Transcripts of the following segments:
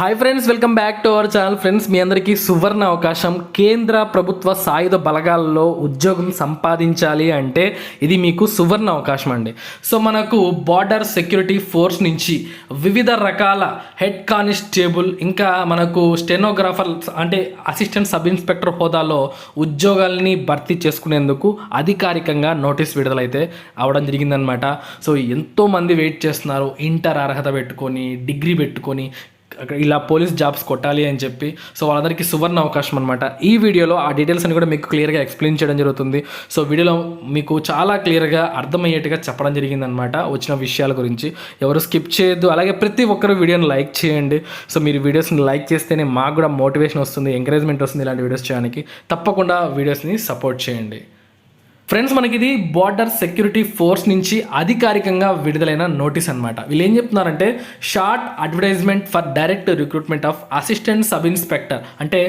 Hi friends, welcome back to our channel. Friends, మీ అందరికీ సువర్ణ అవకాశం. కేంద్ర ప్రభుత్వ సాయుధ బలగాల్లో ఉద్యోగం సంపాదించాలి అంటే ఇది మీకు సువర్ణ అవకాశం అండి. సో మనకు బార్డర్ సెక్యూరిటీ ఫోర్స్ నుంచి వివిధ రకాల హెడ్ కానిస్టేబుల్, ఇంకా మనకు స్టెనోగ్రాఫర్ అంటే అసిస్టెంట్ సబ్ ఇన్స్పెక్టర్ హోదాలో ఉద్యోగాల్ని భర్తీ చేసుకునేందుకు అధికారికంగా నోటీస్ విడుదలైతే అవడం జరిగిందనమాట. సో ఎంతోమంది వెయిట్ చేస్తున్నారు, ఇంటర్ అర్హత పెట్టుకొని, డిగ్రీ పెట్టుకొని ఇలా పోలీస్ జాబ్స్ కొట్టాలి అని చెప్పి. సో వాళ్ళందరికీ సువర్ణ అవకాశం అనమాట. ఈ వీడియోలో ఆ డీటెయిల్స్ అని కూడా మీకు క్లియర్గా ఎక్స్ప్లెయిన్ చేయడం జరుగుతుంది. సో వీడియోలో మీకు చాలా క్లియర్గా అర్థమయ్యేట్టుగా చెప్పడం జరిగిందనమాట వచ్చిన విషయాల గురించి. ఎవరు స్కిప్ చేయొద్దు. అలాగే ప్రతి ఒక్కరు వీడియోని లైక్ చేయండి. సో మీరు వీడియోస్ని లైక్ చేస్తేనే మాకు కూడా మోటివేషన్ వస్తుంది, ఎంకరేజ్మెంట్ వస్తుంది ఇలాంటి వీడియోస్ చేయడానికి. తప్పకుండా వీడియోస్ని సపోర్ట్ చేయండి. ఫ్రెండ్స్, మనకి ఇది బార్డర్ సెక్యూరిటీ ఫోర్స్ నుంచి అధికారికంగా విడుదలైన నోటీస్ అనమాట. వీళ్ళు ఏం చెప్తున్నారంటే, short advertisement for direct recruitment of assistant sub inspector. అంటే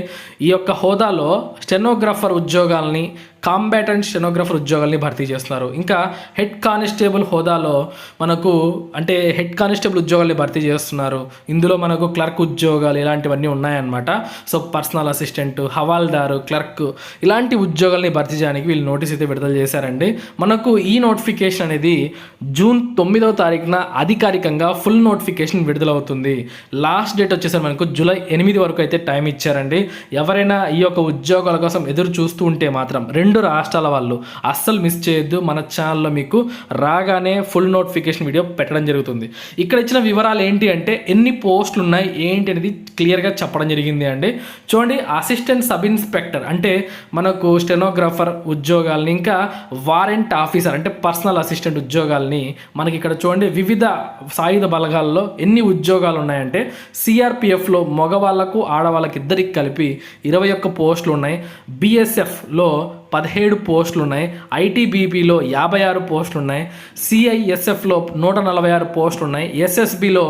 ఈ యొక్క హోదాలో స్టెనోగ్రాఫర్ ఉద్యోగాల్ని, కాంబాటెంట్ స్టెనోగ్రాఫర్ ఉద్యోగాల్ని భర్తీ చేస్తున్నారు. ఇంకా హెడ్ కానిస్టేబుల్ హోదాలో మనకు అంటే హెడ్ కానిస్టేబుల్ ఉద్యోగాల్ని భర్తీ చేస్తున్నారు. ఇందులో మనకు క్లర్క్ ఉద్యోగాలు ఇలాంటివన్నీ ఉన్నాయన్నమాట. సో పర్సనల్ అసిస్టెంట్, హవాల్దారు, క్లర్క్ ఇలాంటి ఉద్యోగాల్ని భర్తీ చేయడానికి వీళ్ళు నోటీస్ అయితే విడుదల చేశారండి. మనకు ఈ నోటిఫికేషన్ అనేది జూన్ 9వ తారీఖున అధికారికంగా ఫుల్ నోటిఫికేషన్ విడుదలవుతుంది. లాస్ట్ డేట్ వచ్చేసరికి మనకు జూలై 8 వరకు అయితే టైం ఇచ్చారండి. ఎవరైనా ఈ యొక్క ఉద్యోగాల కోసం ఎదురు చూస్తూ ఉంటే మాత్రం 2 రాష్ట్రాల వాళ్ళు అస్సలు మిస్ చేయొద్దు. మన ఛానల్లో మీకు రాగానే ఫుల్ నోటిఫికేషన్ వీడియో పెట్టడం జరుగుతుంది. ఇక్కడ ఇచ్చిన వివరాలు ఏంటి అంటే, ఎన్ని పోస్టులు ఉన్నాయి ఏంటి అనేది క్లియర్గా చెప్పడం జరిగింది అండి. చూడండి, అసిస్టెంట్ సబ్ ఇన్స్పెక్టర్ అంటే మనకు స్టెనోగ్రాఫర్ ఉద్యోగాల్ని, ఇంకా వారెంట్ ఆఫీసర్ అంటే పర్సనల్ అసిస్టెంట్ ఉద్యోగాల్ని మనకి ఇక్కడ చూడండి వివిధ సాయుధ బలగాల్లో ఎన్ని ఉద్యోగాలు ఉన్నాయంటే, సిఆర్పిఎఫ్లో మగవాళ్ళకు ఆడవాళ్ళకి ఇద్దరికి కలిపి 21 పోస్టులు ఉన్నాయి. బిఎస్ఎఫ్లో 17 పోస్టులు ఉన్నాయి. ఐటీబీపీలో 56 పోస్టులు ఉన్నాయి. సిఐఎస్ఎఫ్లో 146 పోస్టులు ఉన్నాయి. ఎస్ఎస్బిలో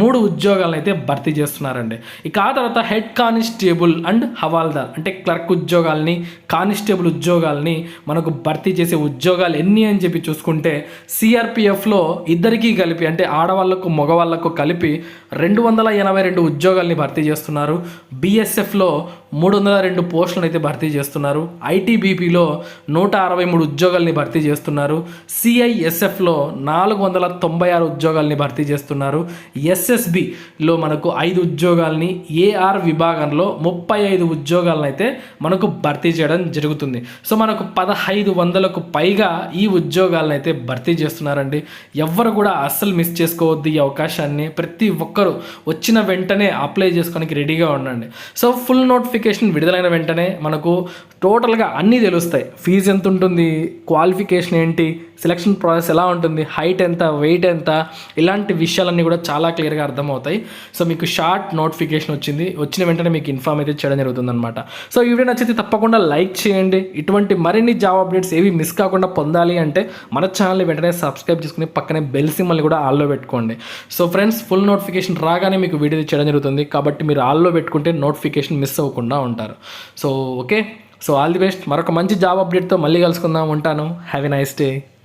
3 ఉద్యోగాలను అయితే భర్తీ చేస్తున్నారండి. ఇక ఆ తర్వాత హెడ్ కానిస్టేబుల్ అండ్ హవాల్దార్ అంటే క్లర్క్ ఉద్యోగాల్ని, కానిస్టేబుల్ ఉద్యోగాల్ని మనకు భర్తీ చేసే ఉద్యోగాలు ఎన్ని అని చెప్పి చూసుకుంటే, సిఆర్పిఎఫ్లో ఇద్దరికీ కలిపి అంటే ఆడవాళ్లకు మగవాళ్లకు కలిపి 282 ఉద్యోగాల్ని భర్తీ చేస్తున్నారు. బిఎస్ఎఫ్లో 302 పోస్టులను అయితే భర్తీ చేస్తున్నారు. ఐటీబీపీలో 163 ఉద్యోగాల్ని భర్తీ చేస్తున్నారు. సిఐఎస్ఎఫ్లో 496 ఉద్యోగాల్ని భర్తీ చేస్తున్నారు. ఎస్ఎస్బిలో మనకు 5 ఉద్యోగాల్ని, ఏఆర్ విభాగంలో 35 ఉద్యోగాలను అయితే మనకు భర్తీ చేయడం జరుగుతుంది. సో మనకు 1500కు పైగా ఈ ఉద్యోగాలను అయితే భర్తీ చేస్తున్నారండి. ఎవ్వరు కూడా అస్సలు మిస్ చేసుకోవద్దు ఈ అవకాశాన్ని. ప్రతి ఒక్కరు వచ్చిన వెంటనే అప్లై చేసుకోవడానికి రెడీగా ఉండండి. సో ఫుల్ నోటిఫికేషన్ విడుదలైన వెంటనే మనకు టోటల్గా అన్నీ తెలుస్తాయి. ఫీజు ఎంత ఉంటుంది, క్వాలిఫికేషన్ ఏంటి, సెలక్షన్ ప్రాసెస్ ఎలా ఉంటుంది, హైట్ ఎంత, వెయిట్ ఎంత, ఇలాంటి విషయాలన్నీ కూడా చాలా క్లియర్గా అర్థమవుతాయి. సో మీకు షార్ట్ నోటిఫికేషన్ వచ్చిన వెంటనే మీకు ఇన్ఫార్మ్ అయితే చేయడం జరుగుతుందన్నమాట. సో ఈ వీడియో నచ్చితే తప్పకుండా లైక్ చేయండి. ఇటువంటి మరిన్ని జాబ్ అప్డేట్స్ ఏవి మిస్ కాకుండా పొందాలి అంటే మన ఛానల్ని వెంటనే సబ్స్క్రైబ్ చేసుకుని పక్కనే బెల్ సింబల్ని కూడా ఆల్లో పెట్టుకోండి. సో ఫ్రెండ్స్, ఫుల్ నోటిఫికేషన్ రాగానే మీకు వీడియో చేయడం జరుగుతుంది కాబట్టి మీరు ఆల్లో పెట్టుకుంటే నోటిఫికేషన్ మిస్ అవ్వకుండా ఉంటారు. So okay, so all the best. మరొక మంచి జాబ్ అప్డేట్తో మళ్ళీ కలుసుకుందాం. ఉంటాను. Have a nice day.